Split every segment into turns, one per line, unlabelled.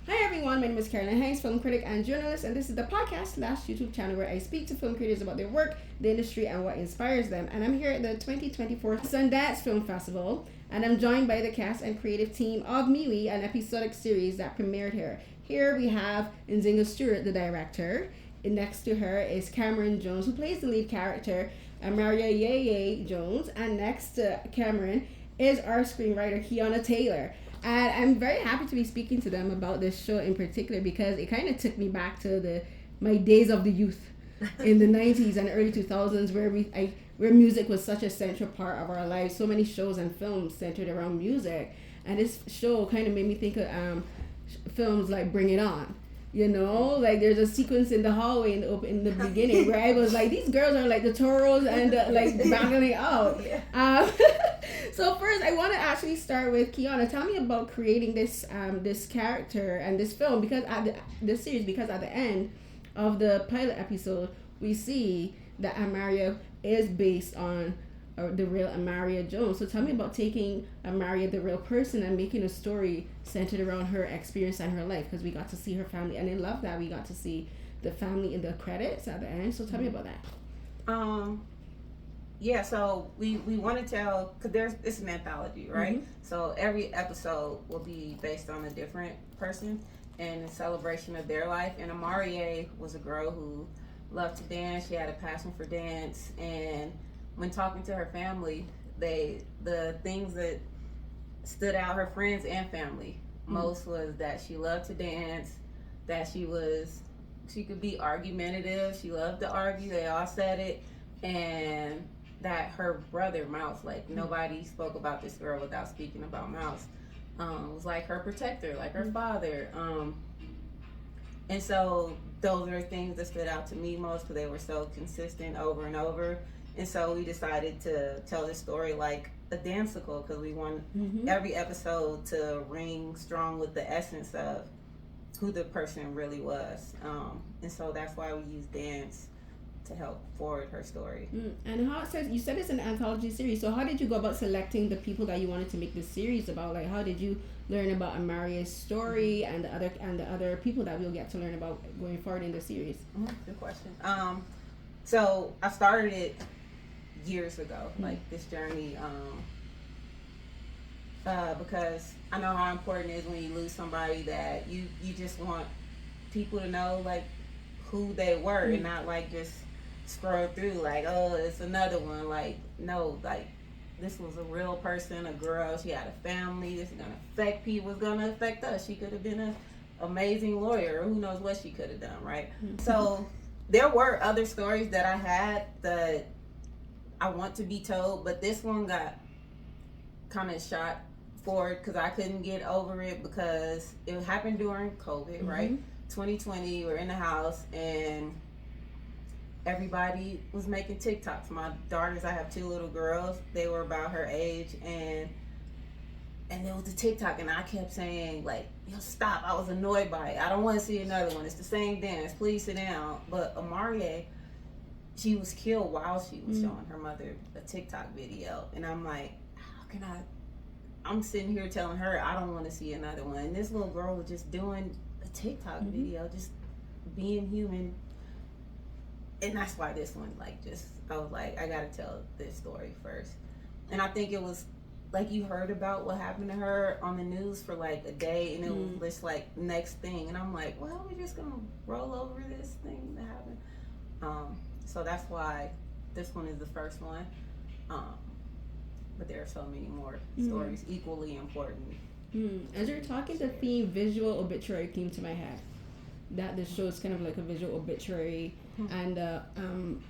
Hi everyone, my name is Carolyn, film critic and journalist, and this is the podcast/YouTube channel where I speak to film creators about their work, the industry, and what inspires them. And I'm here at the 2024 Sundance Film Festival, and I'm joined by the cast and creative team of MeWe, an episodic series that premiered here. Here we have Nzingha Stewart, the director. Next to her is Camryn Jones, who plays the lead character, Amaria Yaya Jones, and next to Camryn is our screenwriter, Keyonna Taylor. And I'm very happy to be speaking to them about this show in particular because it kind of took me back to my days of the youth in the 90s and early 2000s where music was such a central part of our lives. So many shows and films centered around music. And this show kind of made me think of films like Bring It On. You know, like there's a sequence in the hallway in the beginning where I was like, these girls are like the Toros and like battling out. So first, I want to actually start with Keyonna. Tell me about creating this character and this film because this series because at the end of the pilot episode we see that Amaria is based on the real Amaria Jones. So tell me about taking Amaria, the real person, and making a story centered around her experience and her life because we got to see her family, and I love that we got to see the family in the credits at the end. So tell me about that.
Yeah, so we want to tell, because it's an anthology, right? Mm-hmm. So every episode will be based on a different person and a celebration of their life. And Amaria was a girl who loved to dance. She had a passion for dance. And when talking to her family, the things that stood out, her friends and family, most was that she loved to dance, that she could be argumentative. She loved to argue. They all said it. And that her brother Mouse, like nobody spoke about this girl without speaking about Mouse, was like her protector, like her father, and so those are things that stood out to me most because they were so consistent over and over. And so we decided to tell this story like a danceicle because we want every episode to ring strong with the essence of who the person really was, and so that's why we use dance to help forward her story.
And how it says you said it's an anthology series, so how did you go about selecting the people that you wanted to make this series about? Like how did you learn about Amaria's story and the other people that we'll get to learn about going forward in the series?
Good question. So I started it years ago, like this journey, because I know how important it is when you lose somebody that you just want people to know like who they were and not like just scroll through like, oh, it's another one. Like, no, like this was a real person, a girl. She had a family. This is gonna affect people. It's gonna affect us. She could have been an amazing lawyer. Who knows what she could have done, right? So there were other stories that I had that I want to be told, but this one got kind of shot forward because I couldn't get over it because it happened during COVID, right? 2020, we're in the house and everybody was making TikToks. My daughters, I have 2 little girls, they were about her age, and there was the TikTok, and I kept saying like, yo, stop. I was annoyed by it. I don't want to see another one. It's the same dance. Please sit down. But Amaria, she was killed while she was showing her mother a TikTok video, and I'm like, how can I'm sitting here telling her I don't want to see another one, and this little girl was just doing a TikTok video, just being human. And that's why this one, like, I was like, I gotta tell this story first. And I think it was like you heard about what happened to her on the news for like a day, and it was this like next thing, and I'm like, well, we're just gonna roll over this thing that happened. So that's why this one is the first one. But there are so many more stories equally important.
As you're talking, the theme visual obituary came to my head. That this show is kind of like a visual obituary and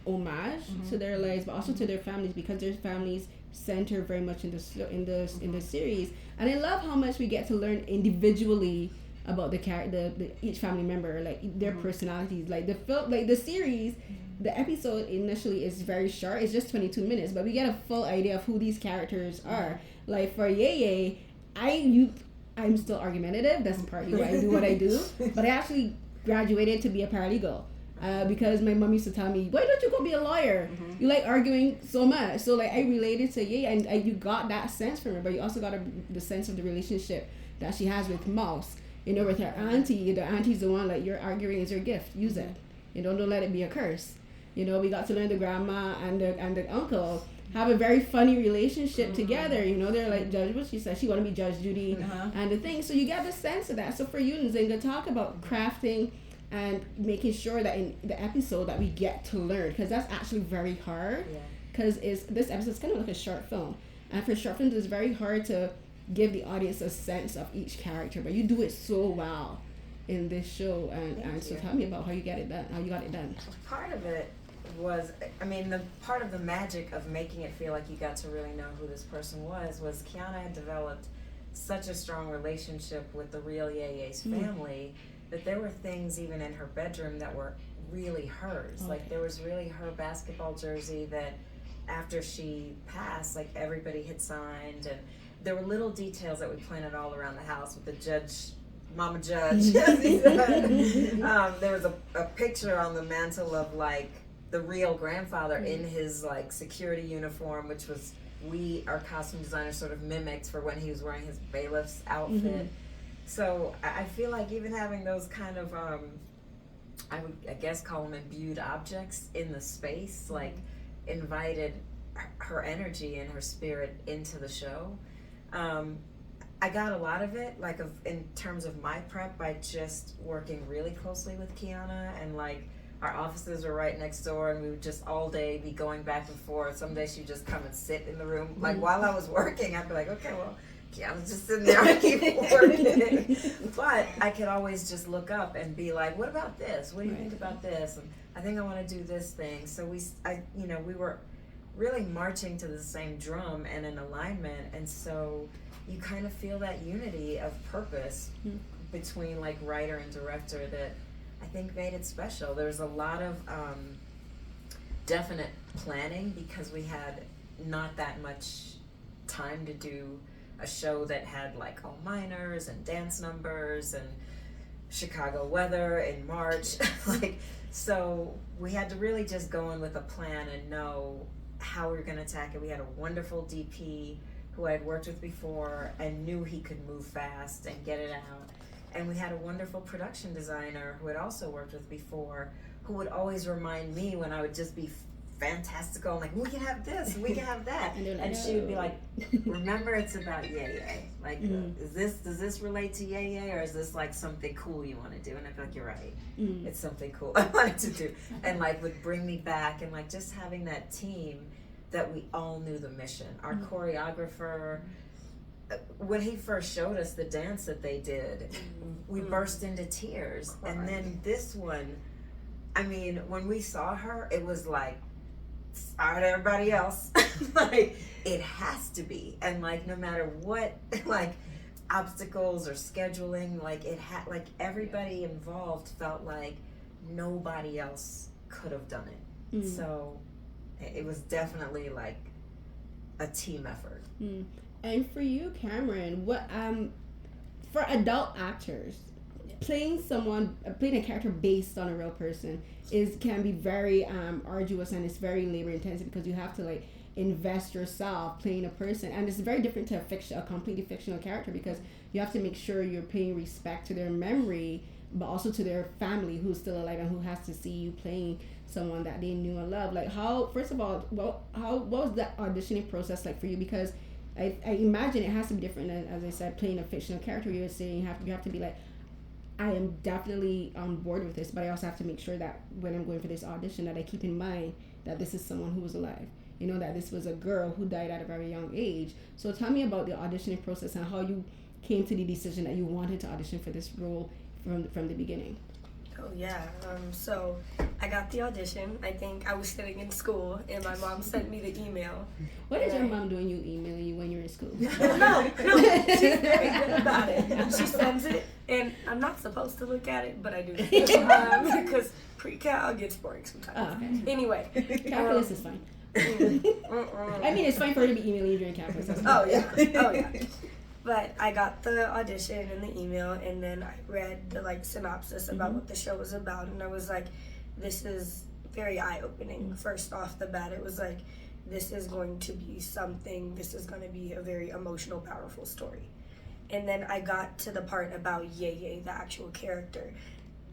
homage to their lives, but also to their families because their families center very much in the series. And I love how much we get to learn individually about the each family member, like their personalities. Like the series, the episode initially is very short. It's just 22 minutes, but we get a full idea of who these characters are. Like for Yaya, I'm still argumentative. That's partly why I do what I do. But I actually graduated to be a paralegal because my mom used to tell me, why don't you go be a lawyer? You like arguing so much. So like I related to Yaya, and you got that sense from her, but you also got the sense of the relationship that she has with Mouse. You know, with her auntie, the auntie's the one like, you're arguing is your gift. Use it. You know, don't let it be a curse. You know, we got to learn the grandma and the uncle have a very funny relationship together. You know, they're like Judge, what she said, she want to be Judge Judy and the thing. So you get the sense of that. So for you, Nzingha, talk about crafting and making sure that in the episode that we get to learn, because that's actually very hard. Because this episode's kind of like a short film, and for short films, it's very hard to give the audience a sense of each character. But you do it so well in this show, and so tell me about how you got it done.
Part of it was, the part of the magic of making it feel like you got to really know who this person was Keyonna had developed such a strong relationship with the real Yaya's family that there were things even in her bedroom that were really hers. Okay. Like there was really her basketball jersey that after she passed, like everybody had signed, and there were little details that we planted all around the house with the judge, Mama Judge. There was a picture on the mantle of like the real grandfather in his like security uniform, which was our costume designer sort of mimicked for when he was wearing his bailiff's outfit. So I feel like even having those kind of I guess call them imbued objects in the space, like invited her energy and her spirit into the show. I got a lot of it, like in terms of my prep, by just working really closely with Keyonna, and like our offices were right next door, and we would just all day be going back and forth. Some days she'd just come and sit in the room. Like while I was working, I'd be like, okay, well, Keonna's just sitting there, I keep working. But I could always just look up and be like, what about this? What do you think about this? And I think I want to do this thing. So we were really marching to the same drum and in alignment, and so you kind of feel that unity of purpose between like writer and director that I think made it special. There was a lot of definite planning because we had not that much time to do a show that had like all minors and dance numbers and Chicago weather in March. So we had to really just go in with a plan and know how we were going to attack it. We had a wonderful DP who I had worked with before and knew he could move fast and get it out. And we had a wonderful production designer who had also worked with before, who would always remind me when I would just be fantastical, and like, we can have this, we can have that. And she would be like, remember, it's about Yaya. Like, does this relate to Yaya, or is this like something cool you want to do? And I'd be like, you're right. It's something cool I wanted to do. And like would bring me back, and like just having that team that we all knew the mission. Our choreographer, when he first showed us the dance that they did, we burst into tears. And then this one, when we saw her, it was like, sorry to everybody else. Like, it has to be. And like, no matter what, like obstacles or scheduling, like everybody involved felt like nobody else could have done it. So it was definitely like a team effort.
And for you, Camryn, what for adult actors, playing a character based on a real person can be very arduous, and it's very labor intensive because you have to like invest yourself playing a person, and it's very different to a completely fictional character because you have to make sure you're paying respect to their memory, but also to their family who's still alive and who has to see you playing someone that they knew and loved. Like, what was that auditioning process like for you? Because I imagine it has to be different than, as I said, playing a fictional character. You were saying you have to be like, I am definitely on board with this, but I also have to make sure that when I'm going for this audition that I keep in mind that this is someone who was alive. You know, that this was a girl who died at a very young age. So tell me about the auditioning process and how you came to the decision that you wanted to audition for this role from the beginning.
Oh yeah, so I got the audition. I think I was sitting in school and my mom sent me the email.
What is your mom doing you emailing you when you're in school?
No, she's very good about it. She sends it and I'm not supposed to look at it, but I do. Because pre-cal gets boring sometimes.
Oh, okay.
Anyway.
Calculus is fine. It's fine for her to be emailing you during calculus.
Oh yeah. But I got the audition and the email, and then I read the synopsis about what the show was about, and I was like, this is very eye-opening. First off the bat, it was like, this is going to be something, this is going to be a very emotional, powerful story. And then I got to the part about Yaya, the actual character.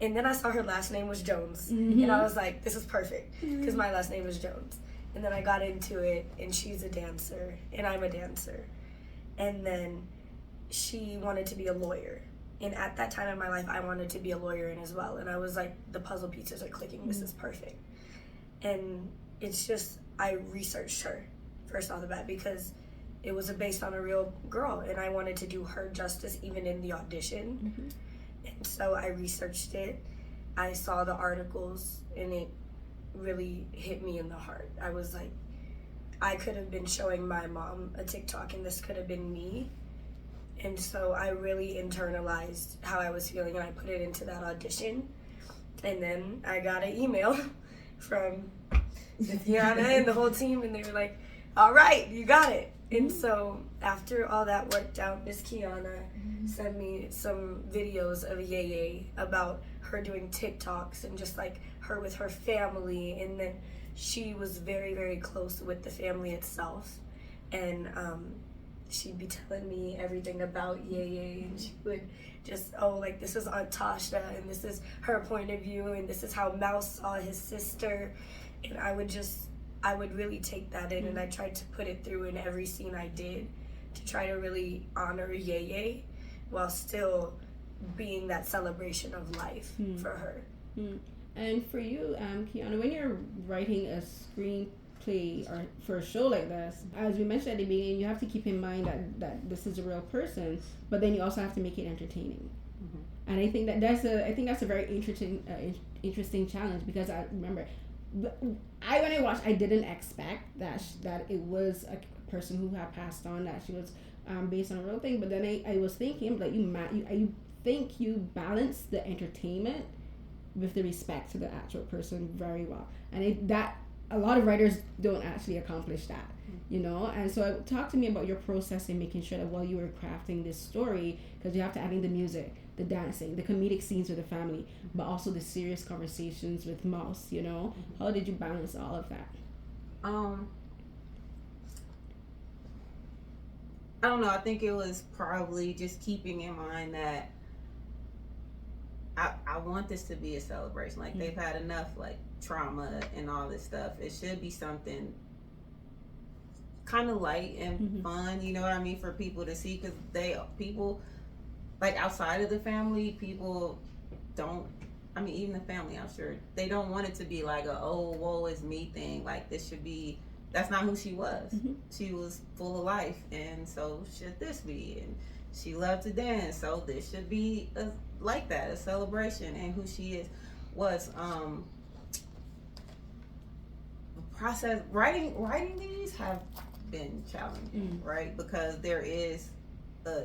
And then I saw her last name was Jones. And I was like, this is perfect, because my last name is Jones. And then I got into it, and she's a dancer, and I'm a dancer. And then she wanted to be a lawyer. And at that time in my life, I wanted to be a lawyer as well. And I was like, the puzzle pieces are clicking. This is perfect. And it's just, I researched her first off the bat, because it was based on a real girl, and I wanted to do her justice even in the audition. And so I researched it. I saw the articles, and it really hit me in the heart. I was like, I could have been showing my mom a TikTok, and this could have been me. And so I really internalized how I was feeling, and I put it into that audition. And then I got an email from Keyonna and the whole team, and they were like, all right, you got it. And so after all that worked out, Miss Keyonna sent me some videos of Yaya about her doing TikToks and just like her with her family. And then she was very, very close with the family itself. And she'd be telling me everything about Yaya, and she would just, like, this is Aunt Tasha, and this is her point of view, and this is how Mouse saw his sister. And I would really take that in, and I tried to put it through in every scene I did to try to really honor Yaya while still being that celebration of life for her.
And for you, Keyonna, when you're writing a screenplay or for a show like this, as we mentioned at the beginning, you have to keep in mind that this is a real person, but then you also have to make it entertaining. And I think that's a very interesting challenge, because I remember when I watched, I didn't expect that it was a person who had passed on, that she was based on a real thing. But then I was thinking, like, you think you balance the entertainment with the respect to the actual person very well, and that a lot of writers don't actually accomplish that, you know. And so talk to me about your process in making sure that while you were crafting this story, because you have to add in the music, the dancing, the comedic scenes with the family, but also the serious conversations with Mouse, you know. How did you balance all of that?
I don't know. I think it was probably just keeping in mind that I want this to be a celebration. Like, they've had enough, like, trauma and all this stuff. It should be something kind of light and fun, you know what I mean, for people to see, because people, like, outside of the family, people don't, I mean, even the family, I'm sure, they don't want it to be like a, oh, woe is me thing. Like, this should be, that's not who she was. She was full of life, and so should this be. And she loved to dance, so this should be like that, a celebration, and who she was. The process, writing these have been challenging, right? Because there is a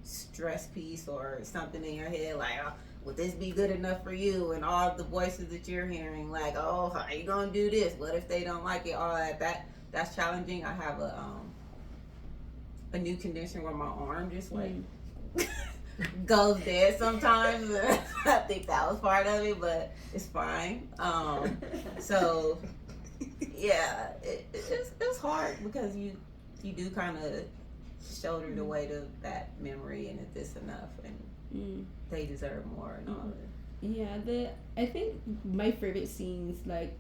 stress piece or something in your head, like, would this be good enough for you? And all the voices that you're hearing, like, oh, how are you gonna do this? What if they don't like it? All that's challenging. I have a new condition where my arm just like goes dead sometimes. I think that was part of it, but it's fine. So yeah, it's hard, because you do kind of shoulder the weight of that memory, and if this enough, and they deserve more and all that.
Yeah, I think my favorite scenes, like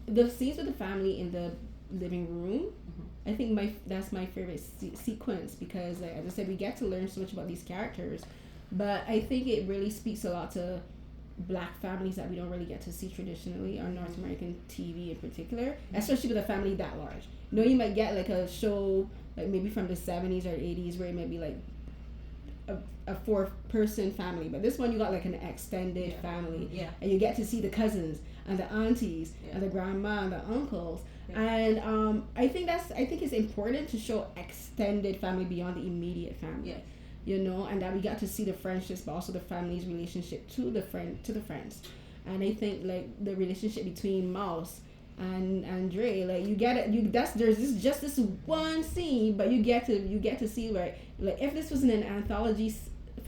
the scenes with the family in the living room, I think that's my favorite sequence, because, like, as I said, we get to learn so much about these characters, but I think it really speaks a lot to Black families that we don't really get to see traditionally on North American TV in particular, especially with a family that large. You know, you might get like a show like maybe from the 70s or 80s where it might be like a 4-person family, but this one you got like an extended family, and you get to see the cousins and the aunties and the grandma and the uncles. And I think it's important to show extended family beyond the immediate family. You know, and that we got to see the friendships, but also the family's relationship to the friends. And I think like the relationship between Mouse and Dre, like you get it. There's just this one scene, but you get to see where, like, if this was an anthology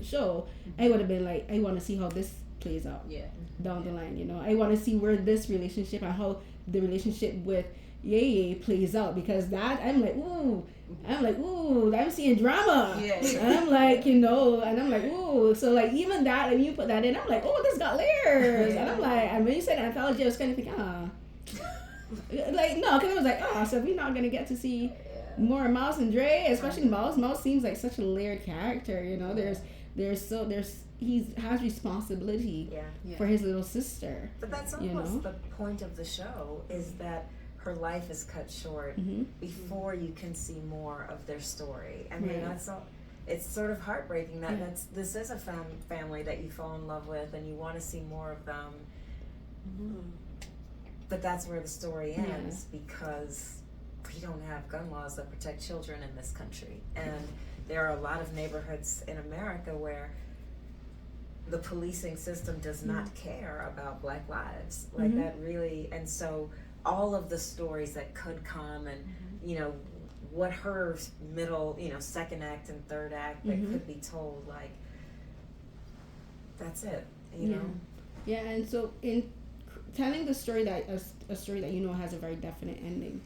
show, I would have been like, I want to see how this plays out down the line. You know, I want to see where this relationship and how the relationship with Yaya plays out, because that I'm like, ooh, I'm seeing drama.
Yeah.
And I'm like, and I'm like, ooh. So like even that, and you put that in, I'm like, oh, this got layers. And I'm like, and when you said anthology, I was kind of thinking, like, no, because I was like, so we're not gonna get to see more Miles and Dre, especially Miles. Miles seems like such a layered character. He has responsibility for his little sister.
But that's almost the point of the show, is that her life is cut short before you can see more of their story. I mean, it's sort of heartbreaking that this is a family that you fall in love with and you want to see more of them. But that's where the story ends, because we don't have gun laws that protect children in this country. And there are a lot of neighborhoods in America where the policing system does not care about Black lives. Like that really, and so all of the stories that could come, and what her middle, second act and third act that could be told, like, that's it, you know?
Yeah, and so in telling the story, that a story that has a very definite ending,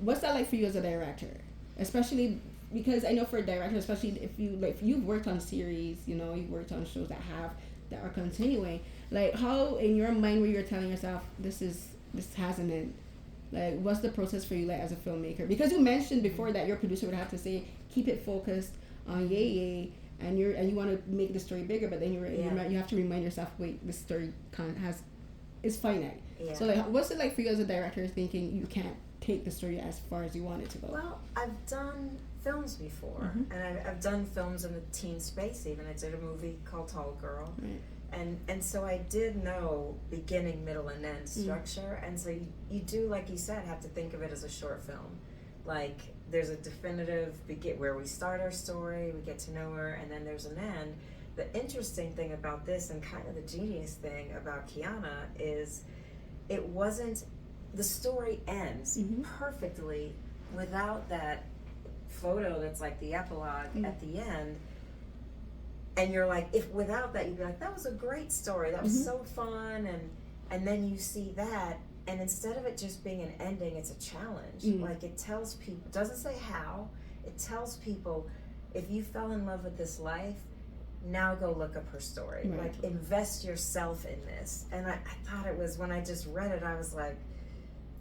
what's that like for you as a director? Especially because I know for a director, especially if you've worked on series, you've worked on shows that are continuing, like how in your mind where you're telling yourself this has an end, like what's the process for you like as a filmmaker? Because you mentioned before that your producer would have to say keep it focused on Yaya, and you want to make the story bigger, but then you have to remind yourself, wait, this story is finite. So like what's it like for you as a director thinking you can't take the story as far as you want it to go?
Well, I've done films before, and I've done films in the teen space even. I did a movie called Tall Girl. And so I did know beginning, middle, and end structure. And so you do, like you said, have to think of it as a short film. Like, there's a definitive where we start our story, we get to know her, and then there's an end. The interesting thing about this, and kind of the genius thing about Keyonna, is the story ends perfectly without that photo that's like the epilogue at the end. And you're like, if without that, you'd be like, that was a great story. That was so fun. And then you see that, and instead of it just being an ending, it's a challenge. Like, it tells people, doesn't say how, it tells people, if you fell in love with this life, now go look up her story. Like, invest yourself in this. And I thought it was, when I just read it, I was like,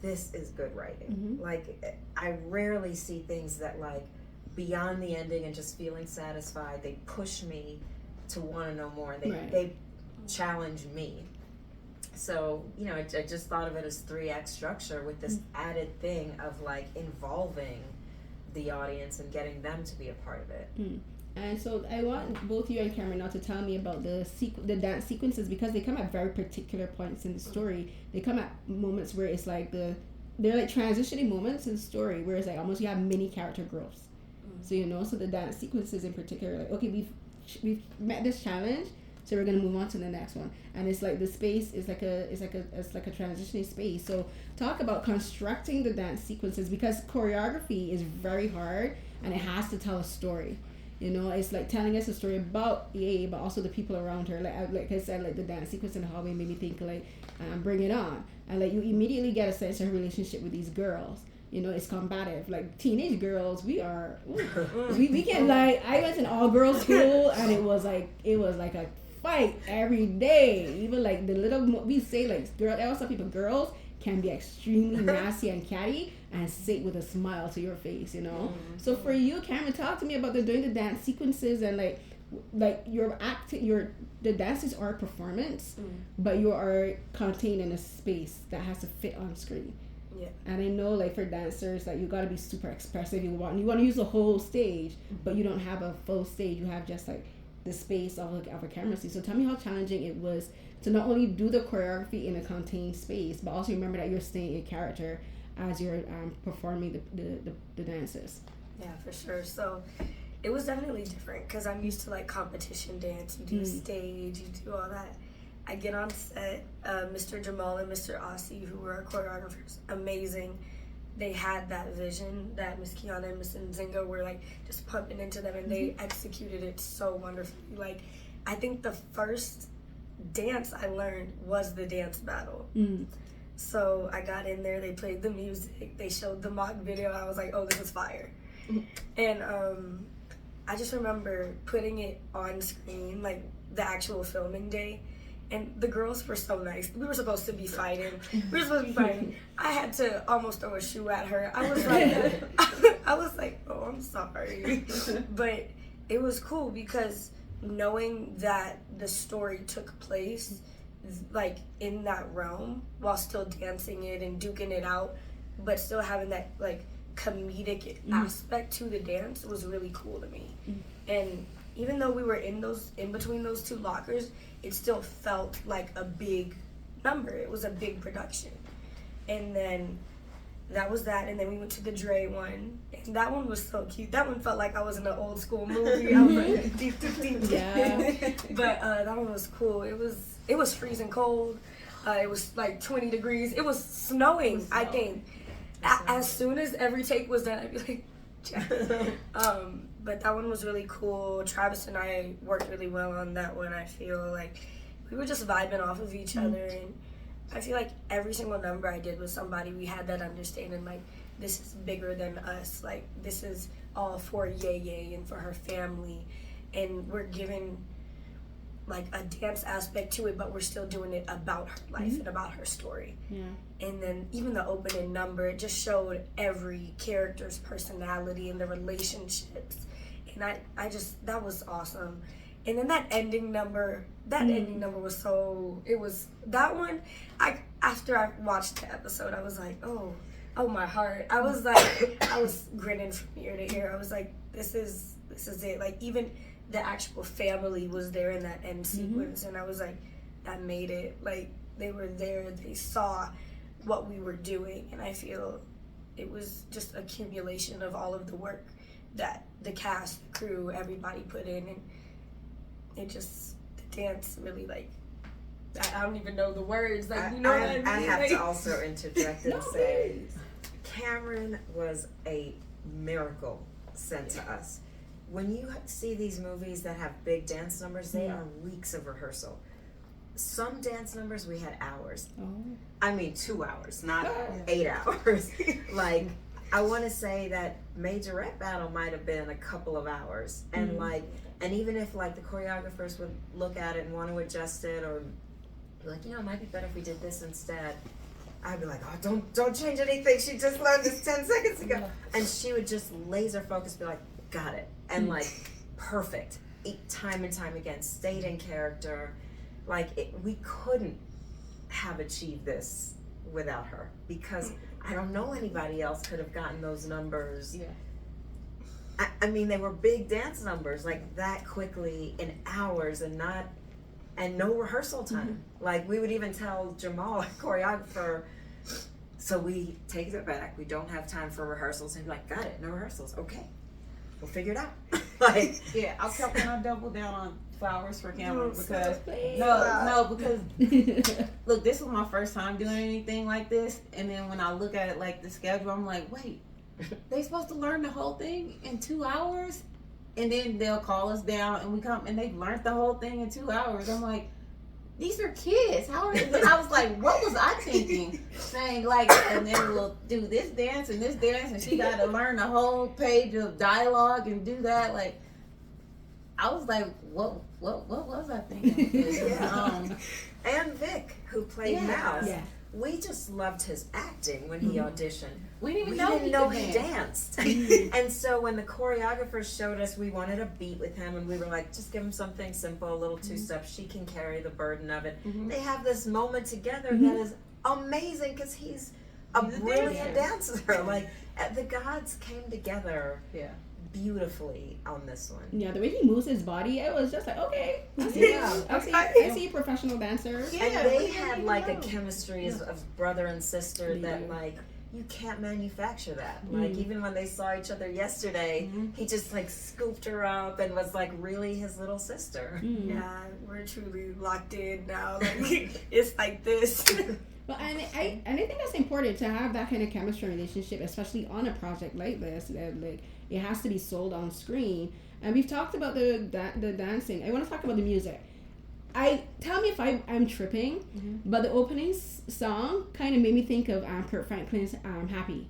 this is good writing. Like, I rarely see things that, like, beyond the ending and just feeling satisfied, they push me to want to know more. They challenge me. So, I just thought of it as 3-act structure with this added thing of like involving the audience and getting them to be a part of it.
And so I want both you and Camryn now to tell me about the dance sequences, because they come at very particular points in the story. They come at moments where it's like they're like transitioning moments in the story where it's like almost you have mini character growths. So so the dance sequences in particular, like, okay, we've met this challenge, so we're gonna move on to the next one, and it's like the space is like a transitioning space. So talk about constructing the dance sequences, because choreography is very hard and it has to tell a story. It's like telling us a story about Yaya, but also the people around her. Like I said, like the dance sequence in the hallway made me think like, Bring It On, and like you immediately get a sense of her relationship with these girls. It's combative. Like teenage girls, we can like. I went to an all-girls school, and it was like a fight every day. Even like the little we say like girl. I also people girls can be extremely nasty and catty and sit with a smile to your face. So for you, Camryn, talk to me about doing the dance sequences and like your acting. The dances are a performance, but you are contained in a space that has to fit on screen. Yeah. And I know like for dancers, like you gotta be super expressive. You want to use the whole stage, but you don't have a full stage. You have just like the space of a camera scene. So tell me how challenging it was to not only do the choreography in a contained space, but also remember that you're staying in character as you're performing the dances.
Yeah, for sure. So it was definitely different because I'm used to like competition dance. You do stage, you do all that. I get on set, Mr. Jamal and Mr. Aussie, who were our choreographers, amazing. They had that vision that Miss Keyonna and Miss Nzingha were like just pumping into them, and they executed it so wonderfully. Like, I think the first dance I learned was the dance battle. So I got in there, they played the music, they showed the mock video, I was like, oh, this is fire. And I just remember putting it on screen, like the actual filming day, and the girls were so nice. We were supposed to be fighting. I had to almost throw a shoe at her. I was like, oh, I'm sorry. But it was cool because knowing that the story took place like in that realm while still dancing it and duking it out, but still having that like comedic aspect to the dance was really cool to me. And even though we were in between those two lockers, it still felt like a big number. It was a big production. And then that was that, and then we went to the Dre one, and that one was so cute. That one felt like I was in an old school movie. I was like, deep. Yeah. But that one was cool. It was freezing cold. It was like 20 degrees. It was snowing, I think. As soon as every take was done, I'd be like, but that one was really cool. Travis and I worked really well on that one. I feel like we were just vibing off of each other, and I feel like every single number I did with somebody, we had that understanding, like, this is bigger than us. Like, this is all for Yaya and for her family. And we're giving, like, a dance aspect to it, but we're still doing it about her life and about her story. Yeah. And then even the opening number, it just showed every character's personality and the relationships. And I just, that was awesome. And then that ending number was so, it was, that one, after I watched the episode, I was like, oh my heart. I was like, I was grinning from ear to ear. I was like, this is it. Like, even the actual family was there in that end sequence, and I was like, that made it. Like, they were there, they saw what we were doing, and I feel it was just accumulation of all of the work that the cast, the crew, everybody put in, and it just, the dance really, like, I don't even know the words, like, you know what I mean?
I have to also interject and say, Camryn was a miracle sent to us. When you see these movies that have big dance numbers, they are weeks of rehearsal. Some dance numbers we had hours. I mean 2 hours, not 8 hours. Like, I want to say that Major Rap Battle might have been a couple of hours. And like, and even if like the choreographers would look at it and want to adjust it, or be like, you know, it might be better if we did this instead, I'd be like, oh, don't change anything. She just learned this 10 seconds ago. And she would just laser focus, be like, got it. And like, perfect. Time and time again, stayed in character. Like, we couldn't have achieved this without her, because I don't know anybody else could have gotten those numbers. Yeah. I mean, they were big dance numbers, like that quickly in hours, and no rehearsal time. Like, we would even tell Jamal, choreographer, so we take it back. We don't have time for rehearsals. And be like, got it, no rehearsals. Okay, we'll figure it out. Like,
yeah, I'll double down on flowers for Camryn, because because look, this was my first time doing anything like this, and then when I look at it like the schedule, I'm like, wait, they supposed to learn the whole thing in 2 hours, and then they'll call us down and we come and they've learned the whole thing in 2 hours. I'm like, these are kids. How are they? I was like, what was I thinking? Saying like, and then we'll do this dance and this dance, and she got to learn the whole page of dialogue and do that. Like, I was like, what was I thinking?
And Vic, who played Mouse, we just loved his acting when he auditioned. We didn't know he danced. And so when the choreographers showed us, we wanted a beat with him, and we were like, just give him something simple, a little two-step. She can carry the burden of it. They have this moment together that is amazing, because he's a brilliant dancer. Like, the gods came together beautifully on this one.
Yeah, the way he moves his body, it was just like, okay, I see a professional dancer.
Yeah, and they had like a chemistry of brother and sister that like, you can't manufacture that. Like, even when they saw each other yesterday, he just like scooped her up and was like really his little sister.
Yeah, we're truly locked in now. Like, it's like this.
Well, and I think that's important to have that kind of chemistry relationship, especially on a project like this. Like, it has to be sold on screen. And we've talked about the dancing. I want to talk about the music. tell me if I'm tripping, but the opening song kind of made me think of Kirk Franklin's Happy.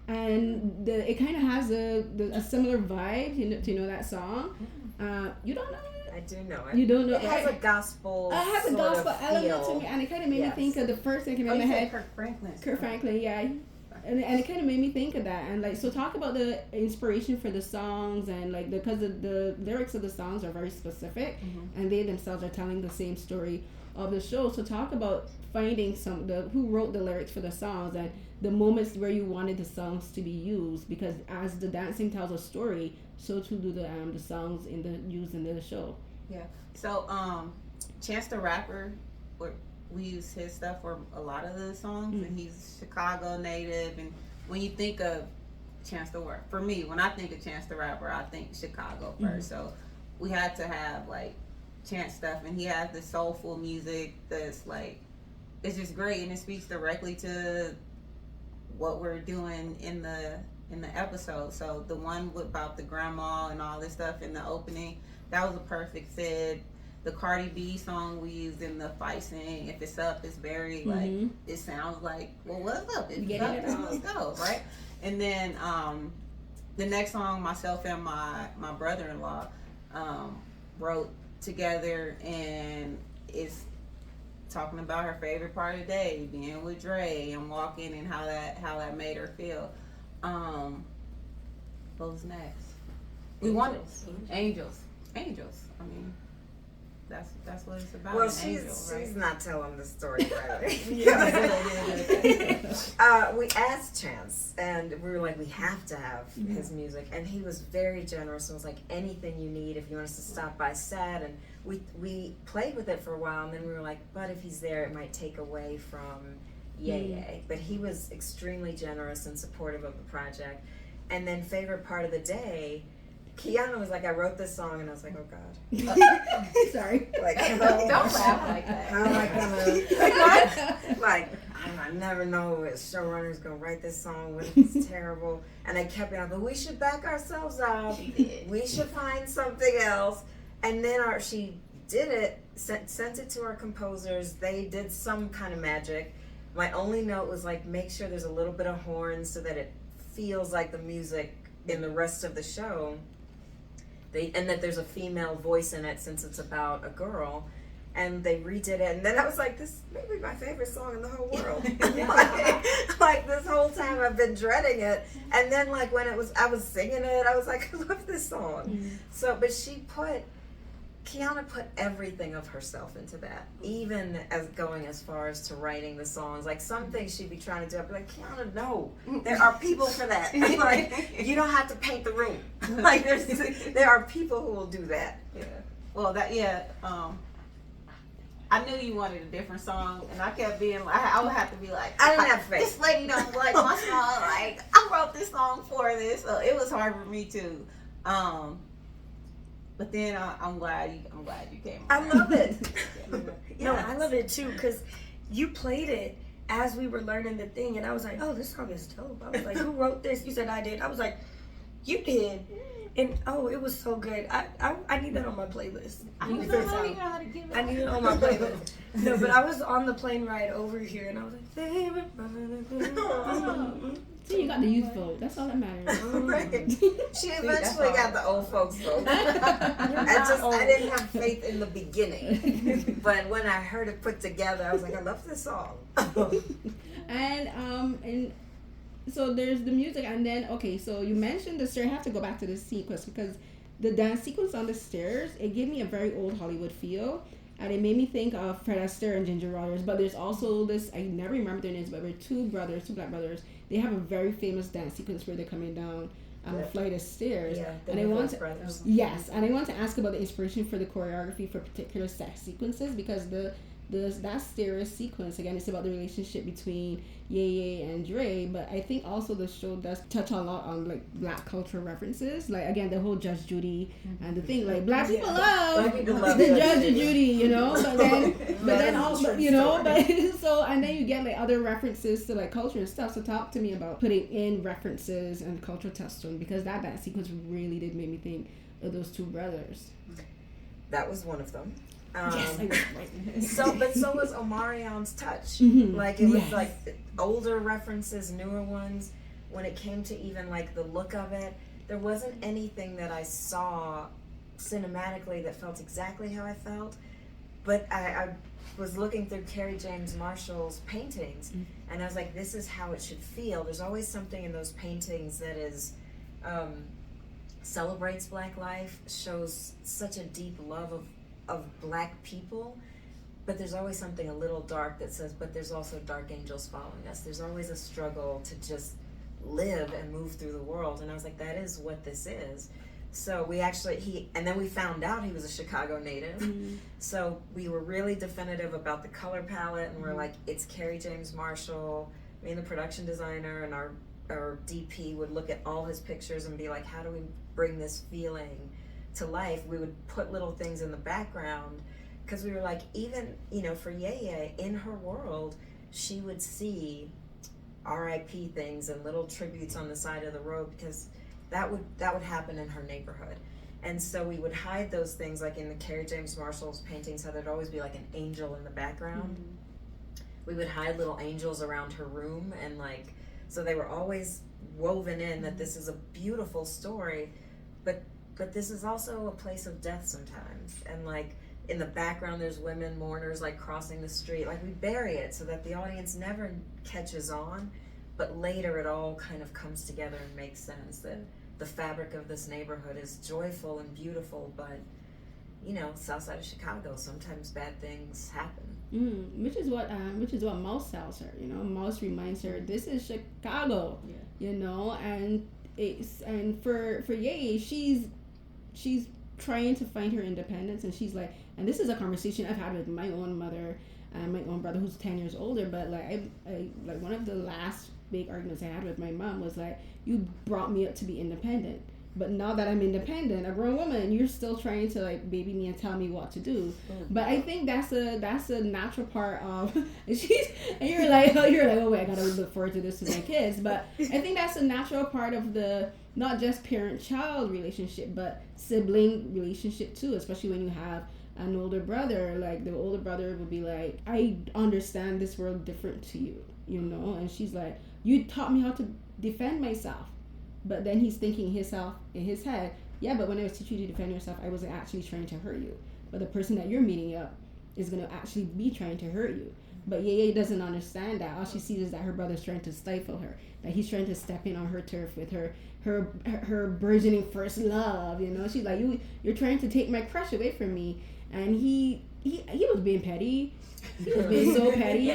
And it kind of has a similar vibe, to know that song. You don't know it?
I do know it.
You don't know
it? Has a gospel.
It has a gospel element to me, and it kind of made me think of the first thing that came in my head. Kirk Franklin, yeah. And it kind of made me think of that, and like, so talk about the inspiration for the songs, and like, because the lyrics of the songs are very specific, and they themselves are telling the same story of the show. So talk about finding who wrote the lyrics for the songs, and the moments where you wanted the songs to be used, because as the dancing tells a story, so too do the songs used in the show.
Yeah. So Chance the Rapper, we use his stuff for a lot of the songs, and he's Chicago native. And when you think of Chance the Rapper, for me, when I think of Chance the Rapper, I think Chicago first. So we had to have like Chance stuff, and he has this soulful music that's like, it's just great, and it speaks directly to what we're doing in the episode. So the one about the grandma and all this stuff in the opening, that was a perfect fit. The Cardi B song we used in the fight scene, if it's up, it's very like, it sounds like, well, what's up? If it's up, let's go, right? And then the next song, myself and my brother-in-law wrote together, and it's talking about her favorite part of the day, being with Dre and walking, and how that made her feel. What was next? We wanted Angels. I mean, that's what it's about.
Well, she's not telling the story right. We asked Chance, and we were like, we have to have his music, and he was very generous and was like, anything you need, if you want us to stop by set. And we played with it for a while, and then we were like, but if he's there, it might take away from Yaya. But he was extremely generous and supportive of the project. And then favorite part of the day, Keyonna was like, I wrote this song, and I was like, oh God.
Sorry.
Like,
don't laugh like that.
How am I gonna, like, I never know if a showrunner's gonna write this song, what if it's terrible? And I kept being like, we should back ourselves up. We should find something else. And then she did it, sent it to our composers. They did some kind of magic. My only note was like, make sure there's a little bit of horns so that it feels like the music in the rest of the show. And that there's a female voice in it, since it's about a girl. And they redid it, and then I was like, this may be my favorite song in the whole world. like this whole time I've been dreading it. And then like when I was singing it, I was like, I love this song. So, but Keyonna put everything of herself into that, even as going as far as to writing the songs. Like some things she'd be trying to do, I'd be like, Keyonna, no, there are people for that. Like, you don't have to paint the room. Like there are people who will do that.
Yeah. Well, I knew you wanted a different song, and I kept being like, I would have to be like,
I didn't have faith.
This lady don't like my song. Like, I wrote this song for this, so it was hard for me too. But then I'm glad you came.
I love it. No, I love it too, because you played it as we were learning the thing, and I was like, oh, this song is dope. I was like, who wrote this? You said I did. I was like, you did. And it was so good. I need that on my playlist. I need it on my playlist. No, but I was on the plane ride over here, and I was like, favorite brother.
So you got the youth vote. That's all that matters.
Right. She eventually got the old folks vote. I didn't have faith in the beginning, but when I heard it put together, I was like, I love this song.
And so there's the music, and then so you mentioned the stairs. I have to go back to the sequence, because the dance sequence on the stairs, it gave me a very old Hollywood feel, and it made me think of Fred Astaire and Ginger Rogers. But there's also this, I never remember their names, but they're two black brothers. They have a very famous dance sequence where they're coming down a flight of stairs.
Yeah,
and I want
brothers.
Yes, and I want to ask about the inspiration for the choreography for particular sex sequences, because that stairs sequence, again, it's about the relationship between Yaya and Dre, but I think also the show does touch a lot on like black culture references, like again the whole Judge Judy and the thing, like black people love the Judge Judy, but then also so, and then you get like other references to like culture and stuff. So talk to me about putting in references and cultural touchstone, because that sequence really did make me think of those two brothers.
That was one of them.
Yes, I was right.
So was Omarion's touch.
Mhm.
Like it was
Yes.
like older references, newer ones. When it came to even like the look of it, there wasn't anything that I saw cinematically that felt exactly how I felt. But I was looking through Carrie James Marshall's paintings, and I was like, this is how it should feel. There's always something in those paintings that is celebrates Black life, shows such a deep love of Black people, but there's always something a little dark that says, but there's also dark angels following us. There's always a struggle to just live and move through the world. And I was like, that is what this is. So we actually, and then we found out he was a Chicago native.
Mm-hmm.
So we were really definitive about the color palette, and we're like, it's Carrie James Marshall. Me and the production designer and our DP would look at all his pictures and be like, how do we bring this feeling to life? We would put little things in the background, because we were like, even, for Yaya, in her world, she would see RIP things and little tributes on the side of the road, because that would happen in her neighborhood. And so we would hide those things, like in the Carrie James Marshall's paintings, how there'd always be like an angel in the background. We would hide little angels around her room, and like, so they were always woven in that this is a beautiful story, but this is also a place of death sometimes. And like in the background there's women mourners like crossing the street. Like we bury it so that the audience never catches on, but later it all kind of comes together and makes sense that the fabric of this neighborhood is joyful and beautiful, but south side of Chicago, sometimes bad things happen.
Which is what Mouse tells her. Mouse reminds her, this is Chicago. And for Yaya, she's trying to find her independence, and she's like, and this is a conversation I've had with my own mother and my own brother who's 10 years older, but like I like one of the last big arguments I had with my mom was like, you brought me up to be independent, but now that I'm independent, a grown woman, you're still trying to like baby me and tell me what to do. But I think that's a natural part of you're like, oh wait, I gotta look forward to this with my kids. But I think that's a natural part of the not just parent-child relationship, but sibling relationship too, especially when you have an older brother. Like the older brother would be like, I understand this world different to you, and she's like, you taught me how to defend myself. But then he's thinking himself in his head, yeah, but when I was teaching you to defend yourself, I wasn't actually trying to hurt you. But the person that you're meeting up is going to actually be trying to hurt you. But Yaya doesn't understand that. All she sees is that her brother's trying to stifle her, that he's trying to step in on her turf with her burgeoning first love. She's like, you're trying to take my crush away from me. And he was being petty. He was being so petty.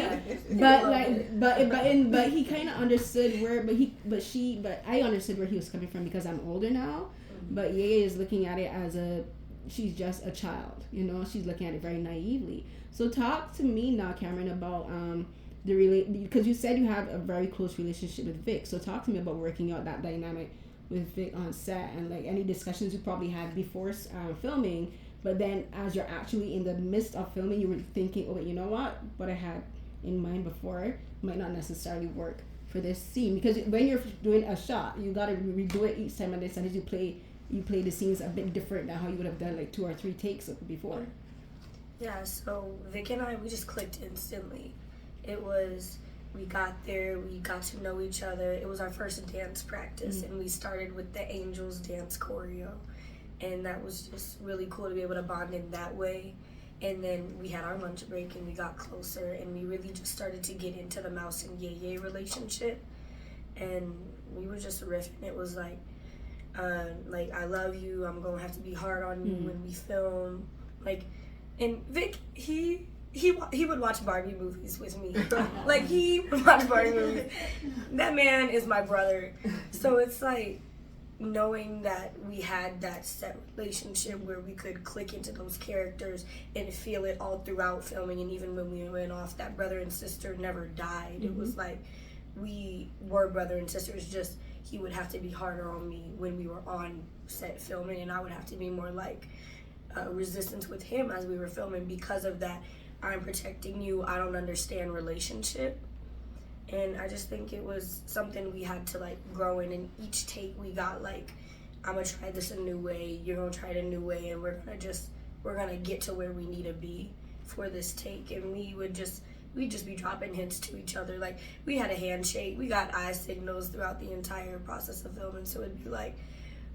But he kind of understood but I understood where he was coming from, because I'm older now. But Yaya is looking at it as she's just a child. She's looking at it very naively. So talk to me now, Camryn, about because you said you have a very close relationship with Vic. So talk to me about working out that dynamic with Vic on set, and like any discussions you probably had before filming. But then as you're actually in the midst of filming, you were thinking, oh, wait, you know what I had in mind before might not necessarily work for this scene. Because when you're doing a shot, you got to redo it each time, and then sometimes you play the scenes a bit different than how you would have done like 2 or 3 takes before.
Yeah, so Vic and I, we just clicked instantly. We got there, we got to know each other. It was our first dance practice, and we started with the Angels dance choreo. And that was just really cool to be able to bond in that way. And then we had our lunch break, and we got closer, and we really just started to get into the Mouse and Yaya relationship. And we were just riffing. It was like I love you, I'm gonna have to be hard on you when we film. And Vic, he would watch Barbie movies with me. He would watch Barbie movies. That man is my brother. So it's like, knowing that we had that set relationship where we could click into those characters and feel it all throughout filming, and even when we went off, that brother and sister never died. It was like we were brother and sisters, just he would have to be harder on me when we were on set filming, and I would have to be more like resistance with him as we were filming, because of that I'm protecting you, I don't understand relationship. And I just think it was something we had to grow in. And each take we got I'm gonna try this a new way, you're gonna try it a new way, and we're gonna just we're gonna get to where we need to be for this take, and we'd just be dropping hints to each other. Like, we had a handshake, we got eye signals throughout the entire process of filming, so it'd be like,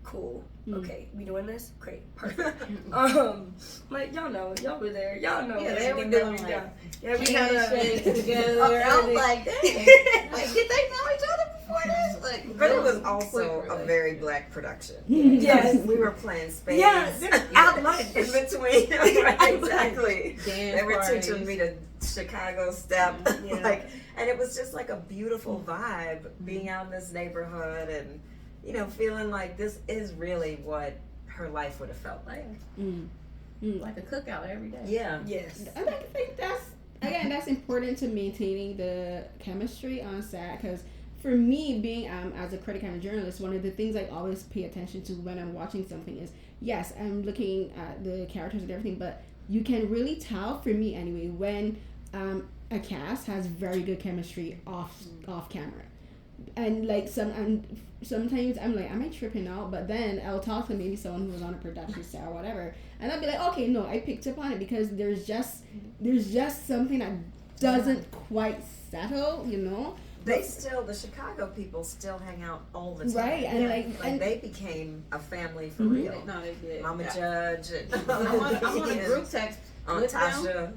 cool, okay, we doing this? Great, perfect. Like, y'all were there, y'all know.
Yeah, they were doing like,
yeah, we had
handshakes together. I was like, dang, like, did they know each other before this? Like,
But it was also a very black production.
Yes.
We were playing spades.
Yes, out lunch.
In between. Right, exactly.
Dance
They were
parties.
teaching me the Chicago step.
Yeah.
Like, and it was just like a beautiful vibe being out in this neighborhood and, you know, feeling like this is really what her life would have felt like.
Like a cookout every day.
Yeah.
Yes.
And I think that's important to maintaining the chemistry on set, because for me, being as a critic and a journalist, one of the things I always pay attention to when I'm watching something is, yes, I'm looking at the characters and everything, but you can really tell, for me anyway, when a cast has very good chemistry off camera. And like sometimes I'm like, am I tripping out? But then I'll talk to maybe someone who was on a production set or whatever, and I'll be like, okay, no, I picked up on it, because there's just something that doesn't quite settle, you know.
The Chicago people still hang out all the time.
Right, and
like they became a family for real.
No, they did.
Mama Judge and
I'm on a group text with them,
Tasha.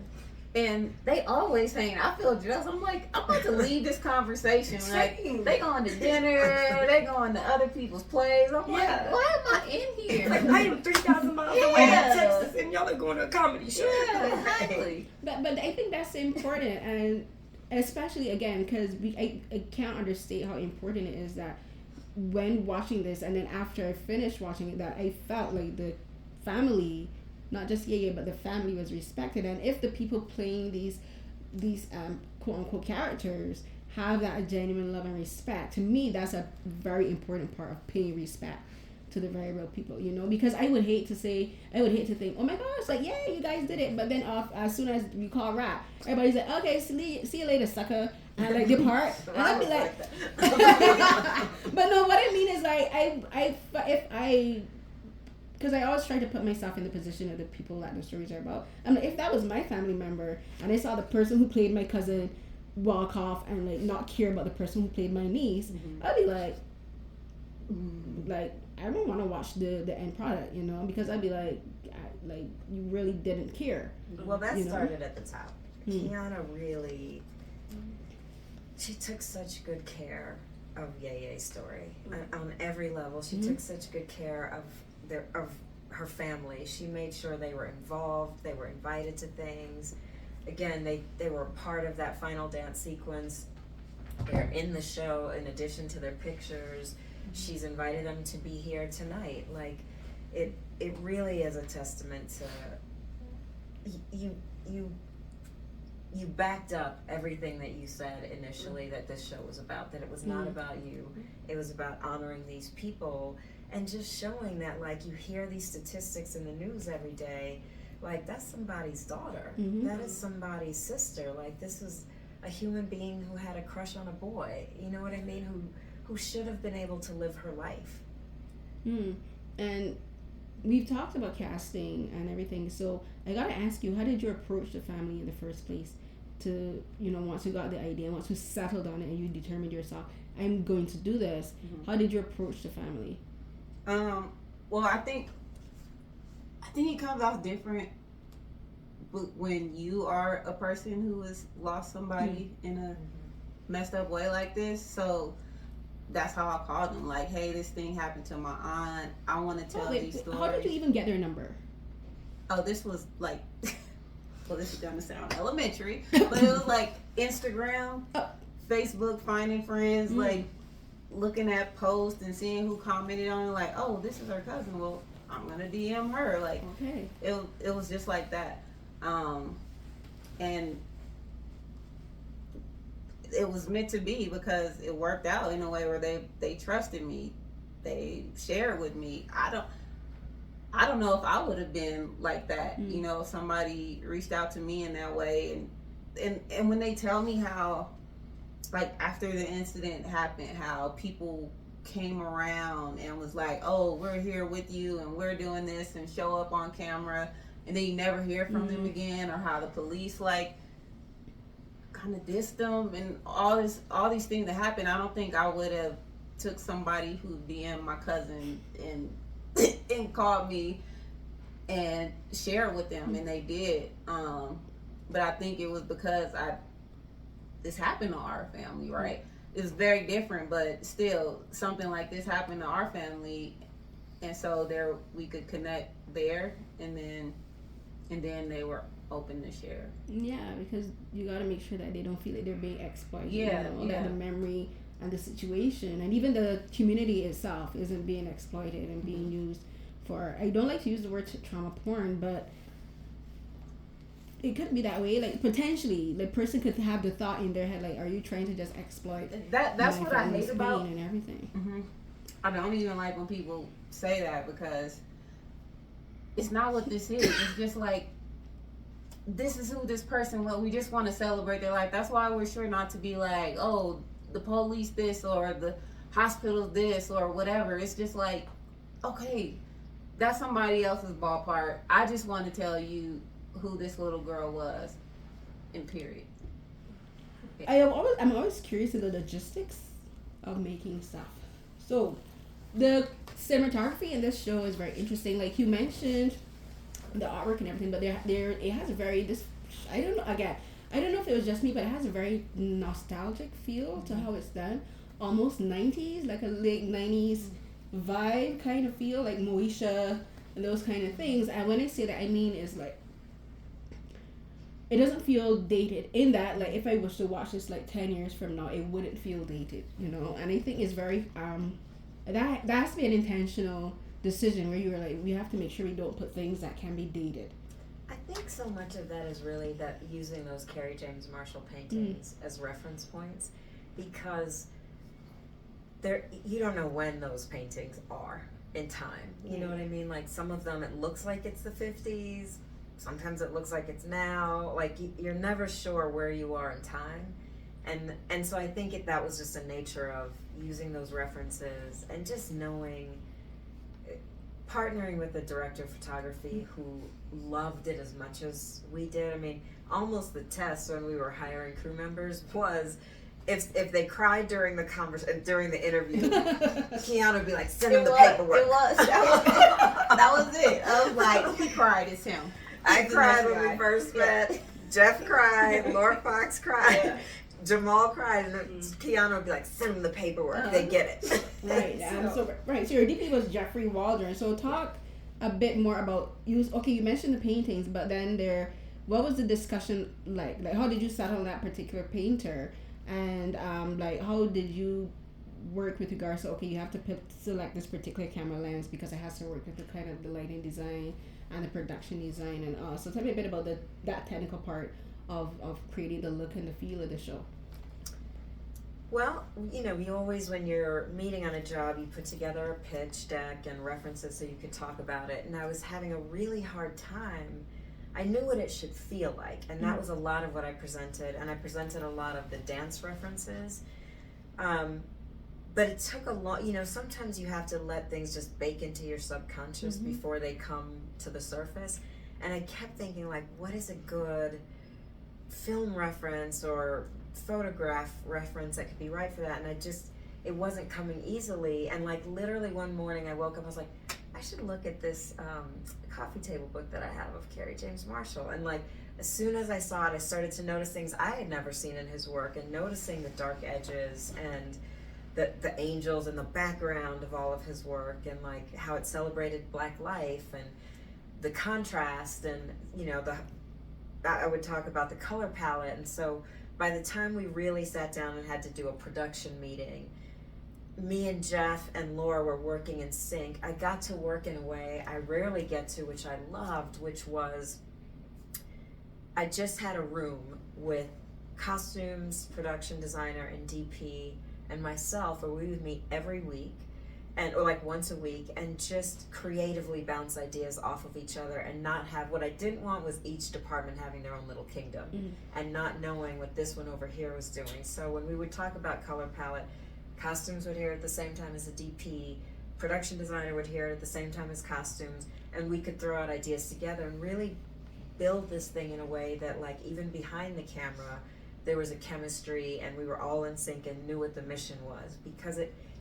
and they always saying, I feel jealous. I'm like, I'm about to leave this conversation. Like, they going to dinner, they going to other people's plays. I'm like, why am I in here?
Like, I am 3,000 miles away in Texas, and y'all are going to a comedy show.
Yeah, exactly.
But I think that's important, and especially again, because I can't understate how important it is that when watching this, and then after I finished watching it, that I felt like the family, not just Yaya, but the family was respected. And if the people playing these quote unquote characters have that genuine love and respect, to me that's a very important part of paying respect to the very real people, you know, because I would hate to think, oh my gosh, like, yeah, you guys did it, but then as soon as we call rap, everybody's like, okay, see you later, sucker, and like depart. And I'd be like, but no, what I mean is like, because I always try to put myself in the position of the people that the stories are about. I mean, if that was my family member and I saw the person who played my cousin walk off and like not care about the person who played my niece, I'd be like, I don't want to watch the end product, you know, because I'd be like you really didn't care.
Well, that
you know?
started at the top. Keyonna really, she took such good care of Yaya's story on every level. She took such good care of her family. She made sure they were involved, they were invited to things. Again, they were part of that final dance sequence. They're in the show in addition to their pictures. She's invited them to be here tonight. Like, it really is a testament to you backed up everything that you said initially that this show was about, that it was not about you. It was about honoring these people and just showing that, like, you hear these statistics in the news every day, like, that's somebody's daughter. That is somebody's sister. Like, this is a human being who had a crush on a boy, you know what I mean, who should have been able to live her life.
And we've talked about casting and everything, so I gotta ask you, how did you approach the family in the first place? To, you know, once you got the idea, once you settled on it and you determined yourself, I'm going to do this, how did you approach the family?
Well, I think it comes off different when you are a person who has lost somebody in a messed up way like this. So that's how I called them. Like, hey, this thing happened to my aunt. I want to tell these stories.
How did you even get their number?
Oh, this was like, well, this is gonna sound elementary, but it was like Instagram, Facebook, finding friends, like looking at posts and seeing who commented on it. Like, oh, this is her cousin. Well, I'm gonna DM her. Like,
okay,
it was just like that, and it was meant to be because it worked out in a way where they trusted me, they shared with me. I don't know if I would have been like that, you know, if somebody reached out to me in that way. And when they tell me how, like, after the incident happened, how people came around and was like, oh, we're here with you and we're doing this, and show up on camera and then you never hear from them again, or how the police like kind of dissed them, and all these things that happened. I don't think I would have took somebody who DM'd my cousin and called me and shared with them, and they did. But I think it was because this happened to our family, right? It's very different, but still something like this happened to our family, and so there we could connect there, and then they were open to share.
Yeah, because you got to make sure that they don't feel like they're being exploited.
Yeah,
that the memory and the situation and even the community itself isn't being exploited and being used for, I don't like to use the word trauma porn, but it could be that way. Like, potentially the person could have the thought in their head, like, are you trying to just exploit
that's what I hate about
and everything.
I don't even like when people say that, because it's not what this is. It's just like, this is who this person was. We just want to celebrate their life. That's why we're sure not to be like, oh, the police this, or the hospital this, or whatever. It's just like, okay, that's somebody else's ballpark. I just want to tell you who this little girl was, and period.
Yeah. I'm always curious to the logistics of making stuff. So the cinematography in this show is very interesting. Like you mentioned, the artwork and everything, but it has a very I don't know if it was just me, but it has a very nostalgic feel to how it's done, almost 90s, like a late 90s vibe kind of feel, like Moesha and those kind of things. And when I say that, I mean is like, it doesn't feel dated in that, like, if I was to watch this like 10 years from now, it wouldn't feel dated, you know. And I think it's very that has to be an intentional decision where you were like, we have to make sure we don't put things that can be dated.
I think so much of that is really that using those Kerry James Marshall paintings as reference points, because you don't know when those paintings are in time. You know what I mean? Like, some of them, it looks like it's the 50s. Sometimes it looks like it's now. Like, you're never sure where you are in time. And so I think that was just a nature of using those references and just knowing, partnering with a director of photography who loved it as much as we did. I mean, almost the test when we were hiring crew members was, if they cried during the during the interview, Keyonna would be like, send them the paperwork.
It was. That was it. I was like, he cried. It's him.
I cried when we first met. Jeff cried. Laura Fox cried. Yeah. Jamal cried, and Keyonna would be like, send them the paperwork. They get it.
Right. So your DP was Jeffrey Waldron. So talk a bit more about you mentioned the paintings, but then what was the discussion like? Like, how did you settle on that particular painter? And like, how did you work with regards to, you have to select this particular camera lens because it has to work with the kind of the lighting design and the production design and all. So tell me a bit about that technical part of creating the look and the feel of the show.
Well, you always, when you're meeting on a job, you put together a pitch deck and references so you could talk about it. And I was having a really hard time. I knew what it should feel like, and that was a lot of what I presented. And I presented a lot of the dance references. But it took a lot, sometimes you have to let things just bake into your subconscious before they come to the surface. And I kept thinking, like, what is a good film reference or photograph reference that could be right for that? And it wasn't coming easily. And like, literally one morning I woke up, I was like, I should look at this coffee table book that I have of Kerry James Marshall. And like, as soon as I saw it, I started to notice things I had never seen in his work, and noticing the dark edges and the angels in the background of all of his work, and like how it celebrated Black life and the contrast, and I would talk about the color palette. And so by the time we really sat down and had to do a production meeting, me and Jeff and Laura were working in sync. I got to work in a way I rarely get to, which I loved, which was, I just had a room with costumes, production designer, and DP, and myself, where we would meet every week, or like once a week, and just creatively bounce ideas off of each other, and not have, what I didn't want was each department having their own little kingdom, and not knowing what this one over here was doing. So when we would talk about color palette, costumes would hear at the same time as the DP, production designer would hear it at the same time as costumes, and we could throw out ideas together and really build this thing in a way that, like, even behind the camera, there was a chemistry and we were all in sync and knew what the mission was. Because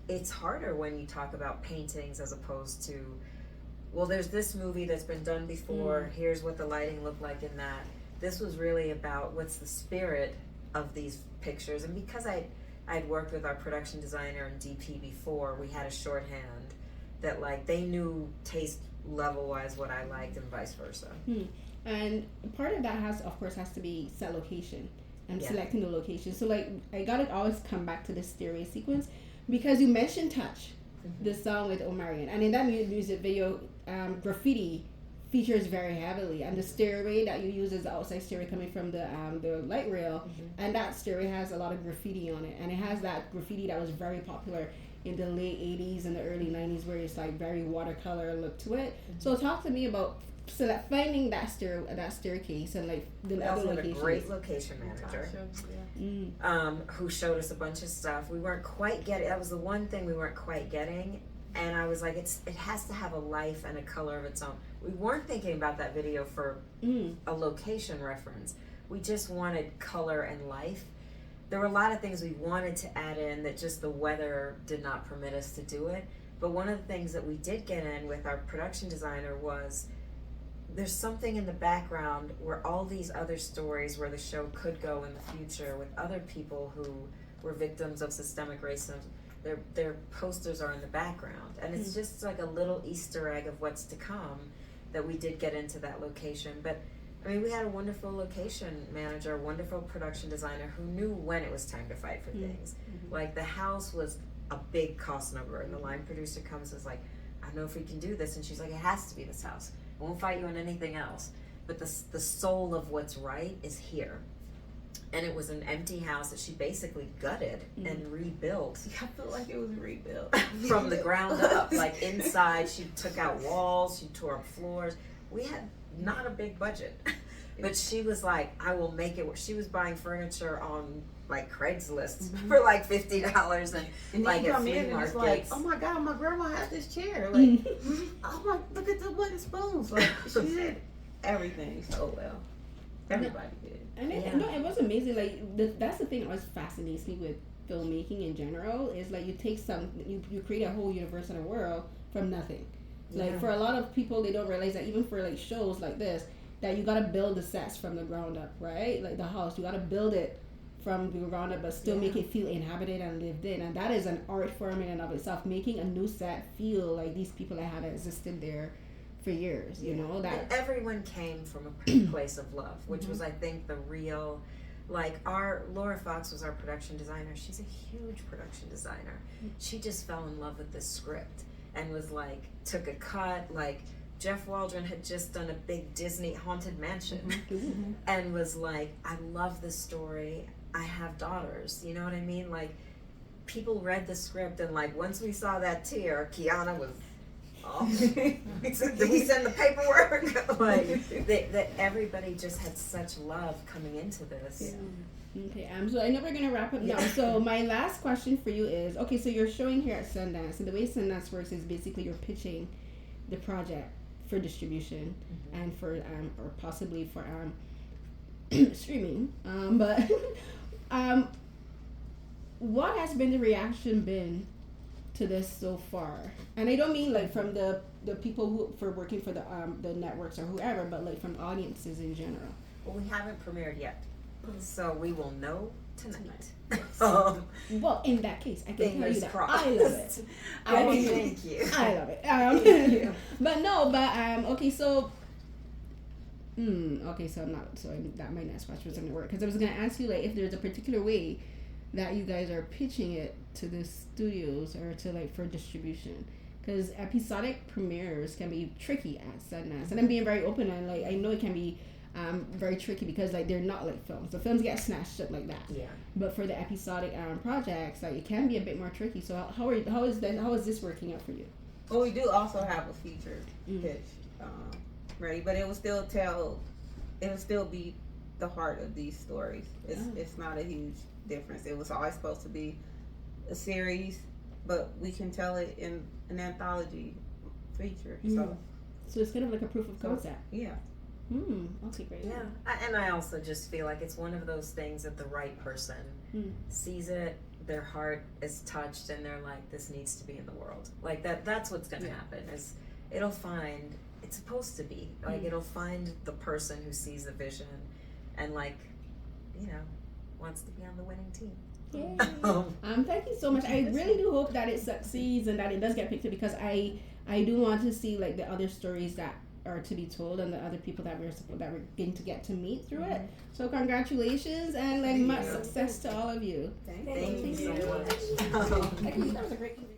it's harder when you talk about paintings as opposed to, well, there's this movie that's been done before, here's what the lighting looked like in that. This was really about what's the spirit of these pictures. And because I'd worked with our production designer and DP before, we had a shorthand that, like, they knew taste level wise what I liked and vice versa.
And part of that has to be set location and selecting the location. So, like, I gotta always come back to the stairway sequence because you mentioned Touch, the song with Amaria, and in that music video, graffiti features very heavily, and the stairway that you use is the outside stairway coming from the light rail, and that stairway has a lot of graffiti on it, and it has that graffiti that was very popular in the late 80s and the early 90s, where it's like very watercolor look to it. So talk to me about finding that staircase and like the other locations.
A great location manager who showed us a bunch of stuff. We weren't quite getting. That was the one thing we weren't quite getting. And I was like, it has to have a life and a color of its own. We weren't thinking about that video for a location reference. We just wanted color and life. There were a lot of things we wanted to add in that just the weather did not permit us to do it. But one of the things that we did get in with our production designer was there's something in the background where all these other stories where the show could go in the future with other people who were victims of systemic racism. Their posters are in the background, and it's just like a little Easter egg of what's to come that we did get into that location. But I mean, we had a wonderful location manager, a wonderful production designer who knew when it was time to fight for things. Like the house was a big cost number, and the line producer comes and is like, I don't know if we can do this, and she's like, it has to be this house. I won't fight you on anything else, but the soul of what's right is here. And it was an empty house that she basically gutted and rebuilt.
I feel like it was rebuilt
from the ground up. Like inside, she took out walls, she tore up floors. We had not a big budget, but she was like, I will make it work. She was buying furniture on like Craigslist for like $50 and like
you
at
come
flea
in and it's
markets.
like, oh my God, my grandma had this chair. Like, oh my, look at the wooden spoons. Like, she did everything so well. Everybody did.
And it was amazing. Like that's the thing that always fascinates me with filmmaking in general is like you take you create a whole universe and a world from nothing. Like for a lot of people, they don't realize that even for like shows like this, that you gotta build the sets from the ground up, right? Like the house, you gotta build it from the ground up, but still make it feel inhabited and lived in. And that is an art form in and of itself. Making a new set feel like these people that had existed there for years, you know, that
and everyone came from a place of love, which was, I think, the real, like, our Laura Fox was our production designer. She's a huge production designer. She just fell in love with this script and was like, took a cut. Like Jeff Waldron had just done a big Disney haunted mansion and was like, I love this story. I have daughters, you know what I mean? Like, people read the script and like once we saw that tear, Keyonna was did we send the paperwork? Like that everybody just had such love coming into this.
Okay, so I know we're gonna wrap up now. So my last question for you is, okay, so you're showing here at Sundance, and the way Sundance works is basically you're pitching the project for distribution and for or possibly for streaming. But what has been the reaction been to this so far? And I don't mean like from the people who for working for the networks or whoever, but like from audiences in general.
Well, we haven't premiered yet, so we will know tonight.
Well, in that case, I can tell you that
crossed.
I love it.
Thank you.
I love it. But okay, so. Okay, so I'm not. So that my next question was gonna work because I was gonna ask you like if there's a particular way that you guys are pitching it to the studios or to like for distribution, because episodic premieres can be tricky at Sundance, and I'm being very open and like I know it can be very tricky because like they're not like films. The films get snatched up like that. Yeah. But for the episodic projects, like it can be a bit more tricky. So how is this working out for you?
Well, we do also have a feature pitch ready, but it will still be the heart of these stories. It's not a huge difference. It was always supposed to be a series, but we can tell it in an anthology feature.
So it's kind of like a proof of concept.
Yeah.
Okay, great.
Yeah, and I also just feel like it's one of those things that the right person sees it, their heart is touched, and they're like, this needs to be in the world. Like that's what's going to happen, is it'll find, it's supposed to be, like it'll find the person who sees the vision and like, you know, wants to be on the winning team.
Yay. Thank you so much. I really do hope that it succeeds and that it does get picked up, because I do want to see like the other stories that are to be told and the other people that we're going to get to meet through it. So congratulations and like much success to all of you.
Thank you so much.
That was a great interview.